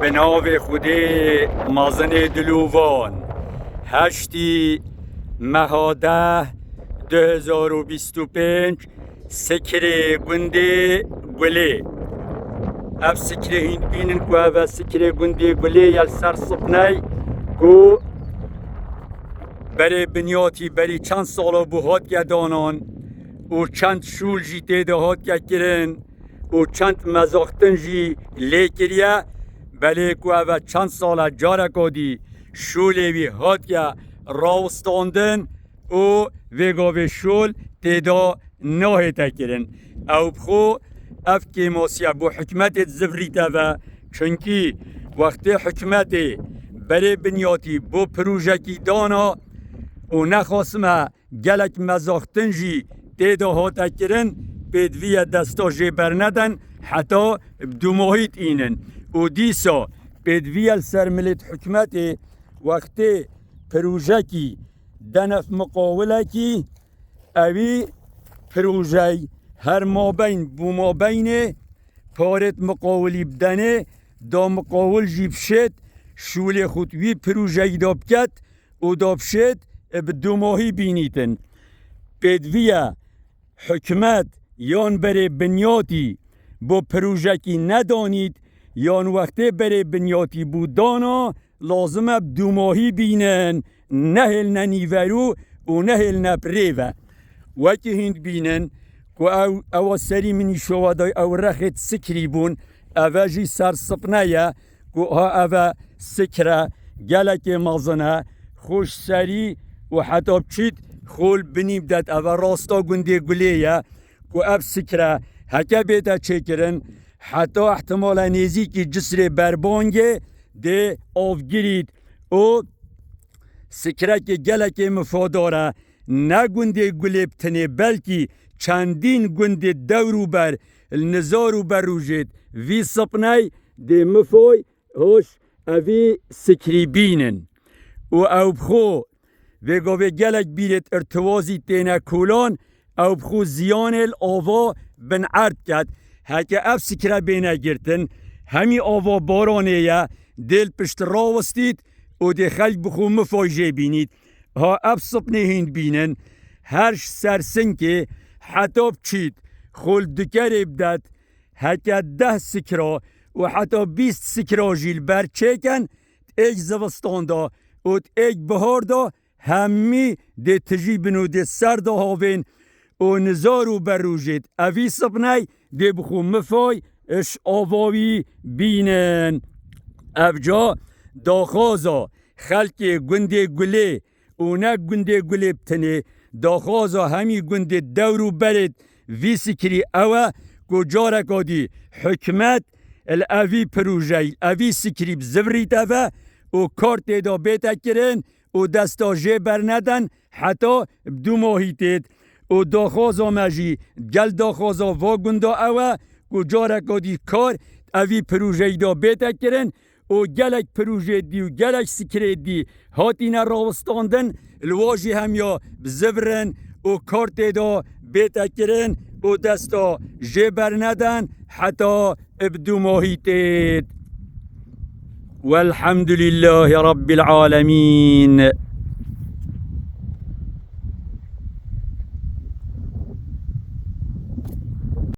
به نام خودی مازن دلووان 8 مهاده 2025 سکر گنده گلی اف سکر هند بینن که اف سکر گنده گلی یل سر صبنای که برای بنیاتی برای چند سالا بو هات گدانان و چند شول جی تیده هات گرن و چند مزاختن جی لیکریه بله که اول چند ساله جاره کدی شولی وی هات یا راوستاندن و ویگاوی شول تیدا ناهی تکرن او بخو اف که ماسیه بو حکمت زفریته و چونکی وقتی حکمت برای بنیاتی بو پروژکی دانا و نخواستم گلک مزاختن جی تیدا هات کرن بدوی دستا جبر ندن حتی دو ماهیت اینن و دیسا بدوی سر ملت حکمت وقتی پروژه دنف مقاوله کی اوی پروژه هر ما بین بو ما بین پارت مقاولی بدنه دا مقاول جیب شد شول خودوی پروژه داب کت و داب شد بدو ماهی بینیتن بدوی حکمت یان بره بنیاتی با پروژه کی ندانید یان وقتی بره بنیاتی بودانا لازمه دو ماهی بینن نهل ننیورو و نهل نپریوه وکی هند بینن که او سری منی شوادای او رخت سکری بون او جی سر سپنه که او سکره گلک مازنه خوش سری و حتی بچید خول بنیم داد او راستا گنده گلیه که او سکره هکه بیتا چکرن حتی احتمالا نزیکی جسر بربانگه ده آفگیرید و سکره که گلک مفاداره نه گنده گلی بتنه بلکی چندین گنده دورو بر نزارو بر روجید وی سپنای ده مفای هوش اوی سکری بینن و او بخو وگاوه گلک بیرت ارتوازی تینه کولان او بخو زیان الاوا بن عرد کرد هکه اف سکره بینه گرتن همی آوا بارانه یا دل پشت راوستید و ده خلق بخو مفاجه بینید ها اف سپنه هند بینن هرش سرسن که حتی بچید خول دکر ابدد هکه 10 سکره و حتی 20 سکره جیل بر چکن ایک زوستان دا و ایک بهار دا همی ده تجیبن و ده سر دا هاوین و نزارو بر روجید اوی سپنه ده بخو مفای اش آواوی بینن افجا داخازا خلق گنده گله و نه گنده گله بتنه داخازا همی گنده دورو برد وی سکری اوه گجاره کادی حکمت الاوی پروژه اوی سکری بزوریت اوه و کارت دا بیتا کرن و دستا جبر ندن حتی بدو ماهیتید و داخازا مجی گل داخازا و گنده اوه گجاره کادی کار اوی پروژه دا بیتا کرن و گلک پروژه دی و گلک سکره دی هاتین راوستاندن الواجی هم یا بزورن و کارت دا بیتا کرن و دستا جبر ندن حتی ابدو ماهیتید والحمد لله رب العالمين.